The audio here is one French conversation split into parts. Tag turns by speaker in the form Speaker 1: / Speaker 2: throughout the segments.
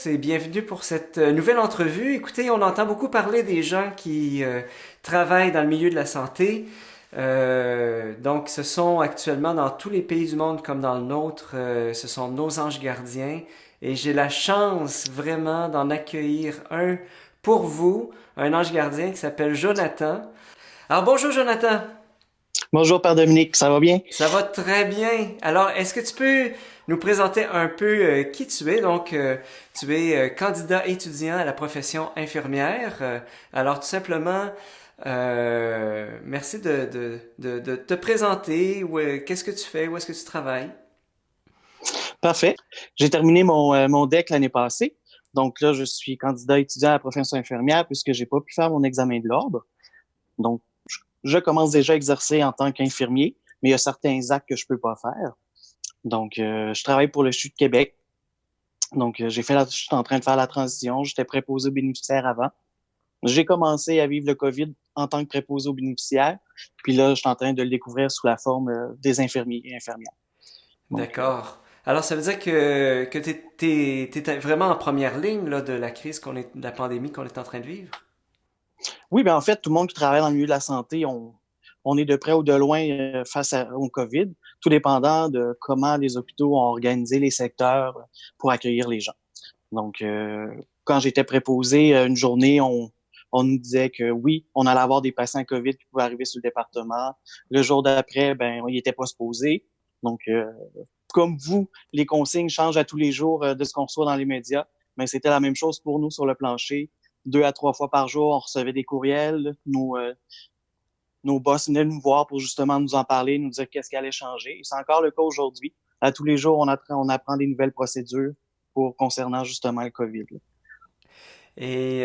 Speaker 1: tous et bienvenue pour cette nouvelle entrevue. Écoutez, on entend beaucoup parler des gens qui travaillent dans le milieu de la santé. Donc, ce sont actuellement dans tous les pays du monde comme dans le nôtre, ce sont nos anges gardiens. Et j'ai la chance vraiment d'en accueillir un pour vous, un ange gardien qui s'appelle Jonathan. Alors, bonjour Jonathan.
Speaker 2: Bonjour, Père Dominique, ça va bien?
Speaker 1: Ça va très bien. Alors, est-ce que tu peux nous présenter un peu qui tu es? Donc, tu es candidat étudiant à la profession infirmière. Alors, tout simplement, merci de te présenter. Qu'est-ce que tu fais? Où est-ce que tu travailles?
Speaker 2: Parfait. J'ai terminé mon DEC l'année passée. Donc là, je suis candidat étudiant à la profession infirmière puisque j'ai pas pu faire mon examen de l'ordre. Donc, je commence déjà à exercer en tant qu'infirmier, mais il y a certains actes que je peux pas faire. Donc, je travaille pour le CHU de Québec. Donc, je suis en train de faire la transition. J'étais préposé aux bénéficiaires avant. J'ai commencé à vivre le COVID en tant que préposé aux bénéficiaires. Puis là, je suis en train de le découvrir sous la forme des infirmiers et infirmières. Donc,
Speaker 1: D'accord. Alors, ça veut dire que t'es vraiment en première ligne là, de la crise de la pandémie qu'on est en train de vivre?
Speaker 2: oui, ben en fait, tout le monde qui travaille dans le milieu de la santé, on est de près ou de loin au COVID, tout dépendant de comment les hôpitaux ont organisé les secteurs pour accueillir les gens. Donc, quand j'étais préposé, une journée, on nous disait que oui, on allait avoir des patients COVID qui pouvaient arriver sur le département. Le jour d'après, ben, il était pas supposé. Donc, comme vous, les consignes changent à tous les jours de ce qu'on reçoit dans les médias, mais c'était la même chose pour nous sur le plancher. 2 à 3 fois par jour, on recevait des courriels. Nos boss venaient nous voir pour justement nous en parler, nous dire qu'est-ce qui allait changer. Et c'est encore le cas aujourd'hui. À tous les jours, on apprend des nouvelles procédures concernant justement le COVID. Là.
Speaker 1: Et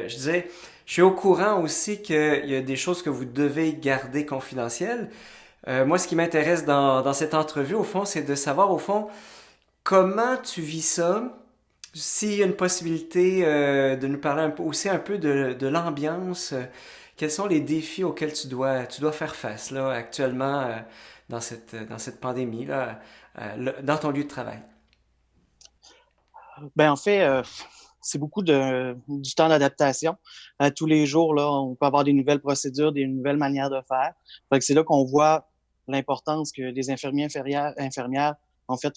Speaker 1: je disais, je suis au courant aussi qu'il y a des choses que vous devez garder confidentielles. Moi, ce qui m'intéresse dans cette entrevue, au fond, c'est de savoir, au fond, comment tu vis ça, s'il y a une possibilité de nous parler aussi un peu de l'ambiance, quels sont les défis auxquels tu dois faire face là, actuellement dans cette pandémie, là, dans ton lieu de travail.
Speaker 2: Ben en fait, c'est beaucoup du temps d'adaptation. Tous les jours, là, on peut avoir des nouvelles procédures, des nouvelles manières de faire. Fait que c'est là qu'on voit l'importance que les infirmières, en fait,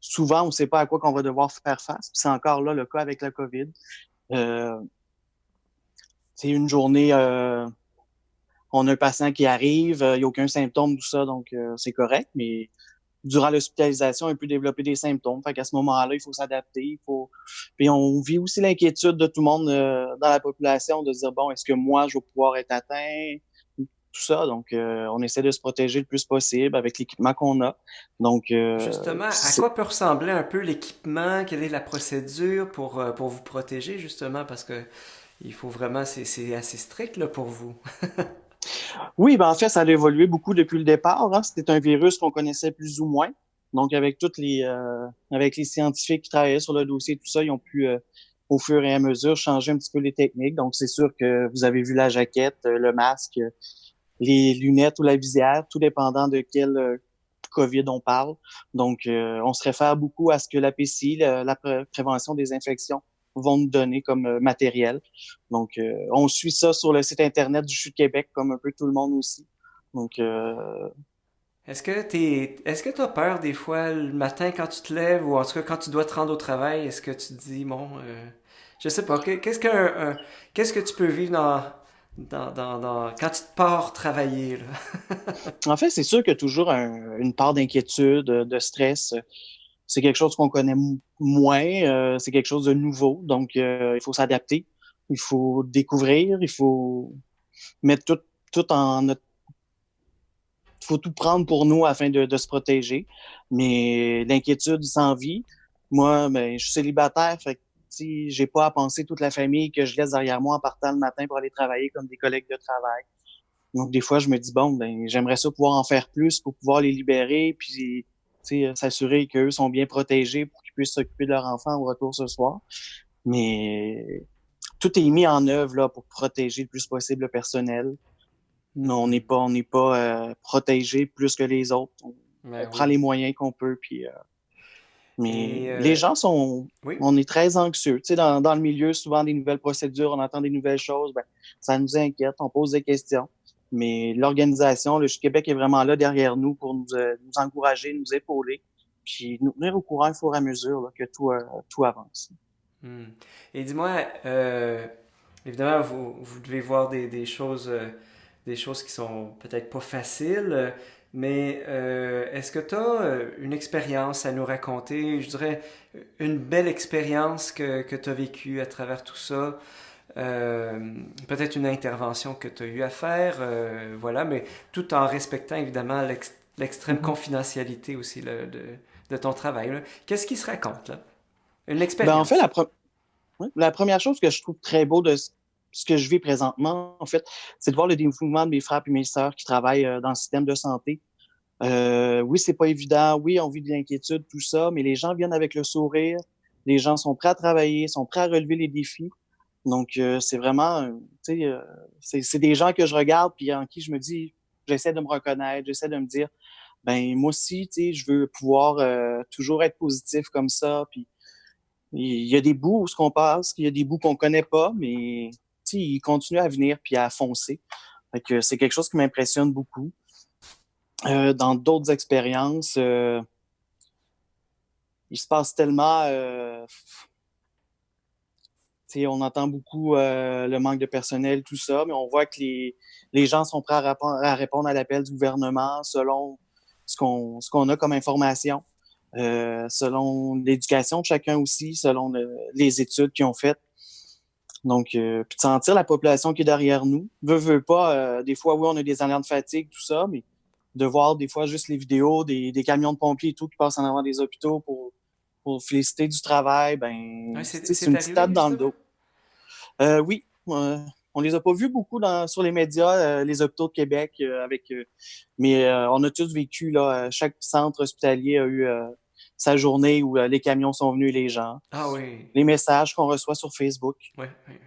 Speaker 2: souvent, on ne sait pas à quoi qu'on va devoir faire face. Puis c'est encore là le cas avec la COVID. Euh, c'est une journée, on a un patient qui arrive, il n'y a aucun symptôme, tout ça, donc c'est correct, mais durant l'hospitalisation, il peut développer des symptômes. Fait qu'à ce moment-là, il faut s'adapter. Puis on vit aussi l'inquiétude de tout le monde dans la population de se dire, bon, est-ce que moi, je vais pouvoir être atteint? Tout ça. Donc, on essaie de se protéger le plus possible avec l'équipement qu'on a. Donc,
Speaker 1: Justement, à quoi peut ressembler un peu l'équipement? Quelle est la procédure pour vous protéger, justement? Parce que il faut vraiment, c'est assez strict là, pour vous.
Speaker 2: oui, ben en fait, ça a évolué beaucoup depuis le départ. Hein. C'était un virus qu'on connaissait plus ou moins. Donc, avec les scientifiques qui travaillaient sur le dossier, tout ça, ils ont pu, au fur et à mesure, changer un petit peu les techniques. Donc, c'est sûr que vous avez vu la jaquette, le masque, les lunettes ou la visière, tout dépendant de quel COVID on parle. Donc, on se réfère beaucoup à ce que la PCI, prévention des infections, vont nous donner comme matériel. Donc, on suit ça sur le site Internet du CHU de Québec, comme un peu tout le monde aussi. Donc,
Speaker 1: Est-ce que tu as peur des fois le matin quand tu te lèves ou en tout cas quand tu dois te rendre au travail? Est-ce que tu te dis, bon, je sais pas, qu'est-ce que tu peux vivre quand tu te pars travailler, là?
Speaker 2: en fait, c'est sûr qu'il y a toujours une part d'inquiétude, de stress. C'est quelque chose qu'on connaît moins, c'est quelque chose de nouveau. Donc, il faut s'adapter, il faut découvrir, il faut mettre tout en notre faut tout prendre pour nous afin de se protéger. Mais l'inquiétude s'en vit. Moi, ben, je suis célibataire, fait que si j'ai pas à penser toute la famille que je laisse derrière moi en partant le matin pour aller travailler comme des collègues de travail. Donc, des fois, je me dis, bon, ben, j'aimerais ça pouvoir en faire plus pour pouvoir les libérer, puis, tu sais, s'assurer qu'eux sont bien protégés pour qu'ils puissent s'occuper de leur enfant au retour ce soir. Mais tout est mis en œuvre là pour protéger le plus possible le personnel. Non,
Speaker 1: Mhm.
Speaker 2: on n'est pas protégé plus que les autres. On
Speaker 1: Ben
Speaker 2: prend
Speaker 1: oui.
Speaker 2: les moyens qu'on peut, puis Mais
Speaker 1: Et
Speaker 2: les gens sont,
Speaker 1: oui.
Speaker 2: on est très anxieux. Tu sais, dans le milieu, souvent des nouvelles procédures, on entend des nouvelles choses, ben, ça nous inquiète, on pose des questions. Mais l'organisation, le Québec est vraiment là derrière nous pour nous encourager, nous épauler, puis nous tenir au courant au fur et à mesure là, que tout avance.
Speaker 1: Hmm. Et dis-moi, évidemment, vous devez voir des choses qui sont peut-être pas faciles, mais est-ce que tu as une expérience à nous raconter, je dirais une belle expérience que tu as vécue à travers tout ça, peut-être une intervention que tu as eu à faire, voilà, mais tout en respectant évidemment l'extrême
Speaker 2: Mhm.
Speaker 1: confidentialité aussi là, de ton travail, là. Qu'est-ce qui se raconte là? Une
Speaker 2: Ben, en fait,
Speaker 1: expérience.
Speaker 2: ouais, la première chose que je trouve très beau de ce que je vis présentement, en fait, c'est de voir le dévouement de mes frères et mes sœurs qui travaillent dans le système de santé. Oui, c'est pas évident. Oui, on vit de l'inquiétude, tout ça, mais les gens viennent avec le sourire. Les gens sont prêts à travailler, sont prêts à relever les défis. Donc, c'est vraiment, tu sais, c'est des gens que je regarde puis en qui je me dis, j'essaie de me reconnaître, j'essaie de me dire, ben moi aussi, tu sais, je veux pouvoir toujours être positif comme ça. Puis il y a des bouts où ce qu'on passe, il y a des bouts qu'on connaît pas, mais tu sais, ils continuent à venir puis à foncer. Fait que c'est quelque chose qui m'impressionne beaucoup. Dans d'autres expériences, il se passe tellement, tu sais, on entend beaucoup le manque de personnel, tout ça, mais on voit que les gens sont prêts à répondre à l'appel du gouvernement selon ce qu'on a comme information, selon l'éducation de chacun aussi, selon les études qu'ils ont faites. Donc, puis de sentir la population qui est derrière nous. Veut pas, des fois, oui, on a des alertes de fatigue, tout ça, mais de voir des fois juste les vidéos des camions de pompiers et tout qui passent en avant des hôpitaux pour féliciter du travail, ben,
Speaker 1: Ouais,
Speaker 2: tu sais, c'est
Speaker 1: c'est
Speaker 2: une petite tape
Speaker 1: arrivé,
Speaker 2: dans le
Speaker 1: justement?
Speaker 2: dos. Oui, on les a pas vus beaucoup sur les médias, les hôpitaux de Québec, mais on a tous vécu, là, chaque centre hospitalier a eu sa journée où les camions sont venus et les gens.
Speaker 1: Ah oui.
Speaker 2: Les messages qu'on reçoit sur Facebook,
Speaker 1: Ouais, ouais,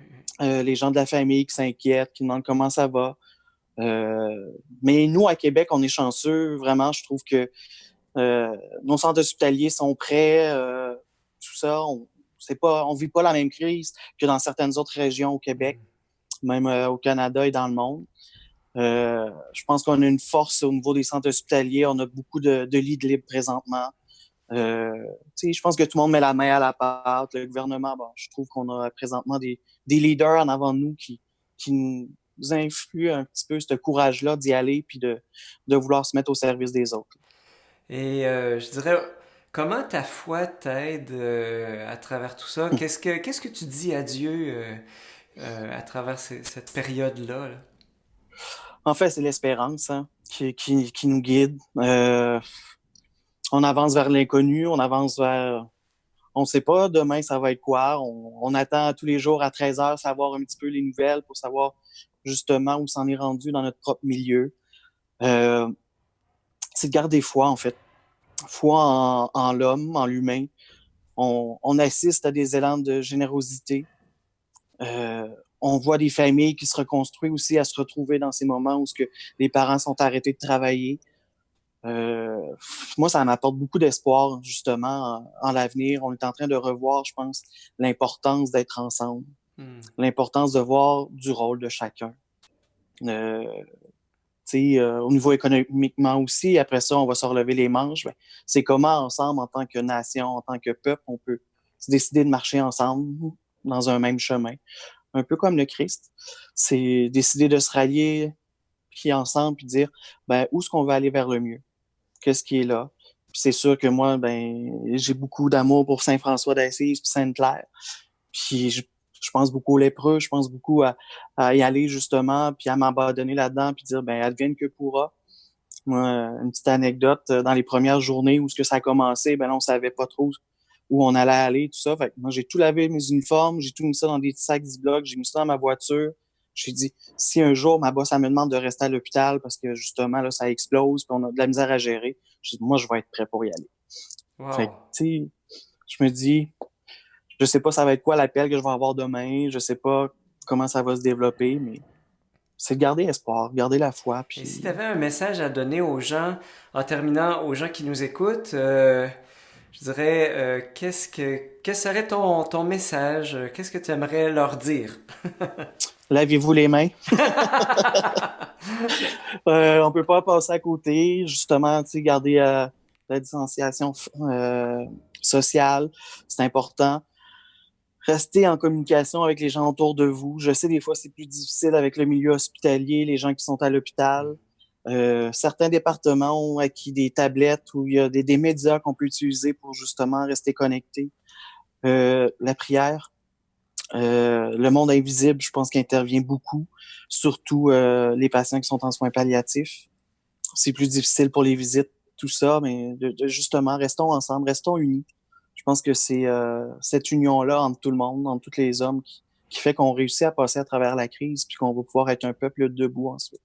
Speaker 1: ouais.
Speaker 2: les gens de la famille qui s'inquiètent, qui demandent comment ça va. Mais nous, à Québec, on est chanceux, vraiment. Je trouve que nos centres hospitaliers sont prêts, tout ça. On vit pas la même crise que dans certaines autres régions au Québec,
Speaker 1: Hmm.
Speaker 2: même au Canada et dans le monde. Je pense qu'on a une force au niveau des centres hospitaliers. On a beaucoup de lits de libre présentement. Euh, je pense que tout le monde met la main à la pâte. Le gouvernement, bon, je trouve qu'on a présentement des leaders en avant de nous qui nous influent un petit peu ce courage-là d'y aller puis de vouloir se mettre au service des autres.
Speaker 1: Et je dirais, comment ta foi t'aide à travers tout ça? Qu'est-ce que tu dis à Dieu à travers cette période-là, là?
Speaker 2: En fait, c'est l'espérance hein, qui nous guide. On avance vers l'inconnu, on avance vers... On ne sait pas demain ça va être quoi. On attend tous les jours à 13 heures savoir un petit peu les nouvelles pour savoir justement où s'en est rendu dans notre propre milieu. Euh, c'est de garder foi, en fait. Foi en l'homme, en l'humain. On assiste à des élans de générosité. Euh, on voit des familles qui se reconstruisent aussi à se retrouver dans ces moments où ce que les parents sont arrêtés de travailler. Euh, moi, ça m'apporte beaucoup d'espoir, justement, en l'avenir. On est en train de revoir, je pense, l'importance d'être ensemble,
Speaker 1: Hmm.
Speaker 2: l'importance de voir du rôle de chacun. Euh, au niveau économiquement aussi, après ça, on va se relever les manches. Ben, c'est comment, ensemble, en tant que nation, en tant que peuple, on peut se décider de marcher ensemble dans un même chemin. Un peu comme le Christ. C'est décider de se rallier, puis ensemble, puis dire, ben, où est-ce qu'on va aller vers le mieux? Qu'est-ce qui est là? Puis c'est sûr que moi, ben, j'ai beaucoup d'amour pour Saint François d'Assise puis Sainte-Claire. Puis je pense beaucoup aux lépreux, je pense beaucoup à y aller justement, puis à m'abandonner là-dedans, puis dire, ben, advienne que pourra. Moi, une petite anecdote, dans les premières journées où ce que ça a commencé, ben là, on savait pas trop où on allait aller, tout ça. Fait que moi, j'ai tout lavé mes uniformes, j'ai tout mis ça dans des petits sacs Ziploc, j'ai mis ça dans ma voiture. Je me suis dit, si un jour ma boss elle me demande de rester à l'hôpital parce que justement, là, ça explose, puis on a de la misère à gérer, je dis, moi, je vais être prêt pour y aller. Fait que,
Speaker 1: Wow.
Speaker 2: tu sais, je me dis, je sais pas ça va être quoi l'appel que je vais avoir demain, je sais pas comment ça va se développer, mais c'est de garder espoir, garder la foi,
Speaker 1: Et si
Speaker 2: puis
Speaker 1: tu avais un message à donner aux gens, en terminant, aux gens qui nous écoutent, Je dirais, quel serait ton message? Qu'est-ce que tu aimerais leur dire?
Speaker 2: Lavez-vous les mains. On peut pas passer à côté. Justement, tu sais, garder la distanciation sociale, c'est important. Rester en communication avec les gens autour de vous. Je sais, des fois, c'est plus difficile avec le milieu hospitalier, les gens qui sont à l'hôpital. Certains départements ont acquis des tablettes où il y a des médias qu'on peut utiliser pour justement rester connecté. La prière, le monde invisible, je pense qu'il intervient beaucoup, surtout les patients qui sont en soins palliatifs. C'est plus difficile pour les visites, tout ça, mais justement, restons ensemble, restons unis. Je pense que c'est cette union-là entre tout le monde, entre tous les hommes, qui fait qu'on réussit à passer à travers la crise, puis qu'on va pouvoir être un peuple debout ensuite.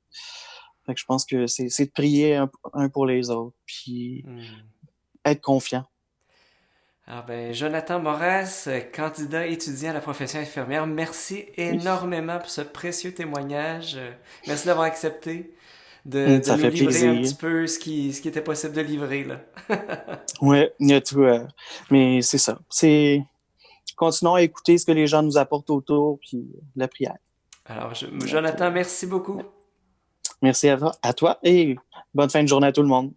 Speaker 2: Fait que je pense que c'est de prier un pour les autres, puis
Speaker 1: Hmm.
Speaker 2: être confiant.
Speaker 1: Alors ben, Jonathan Moras, candidat étudiant à la profession infirmière, merci
Speaker 2: Oui.
Speaker 1: énormément pour ce précieux témoignage. Merci d'avoir accepté de
Speaker 2: Ça
Speaker 1: nous
Speaker 2: fait
Speaker 1: livrer un
Speaker 2: plaisir.
Speaker 1: petit peu ce qui était possible de livrer, là.
Speaker 2: Ouais, il y a tout. Mais c'est ça. C'est continuons à écouter ce que les gens nous apportent autour, puis la prière.
Speaker 1: Alors,
Speaker 2: Donc,
Speaker 1: Jonathan, merci beaucoup.
Speaker 2: merci à toi et bonne fin de journée à tout le monde.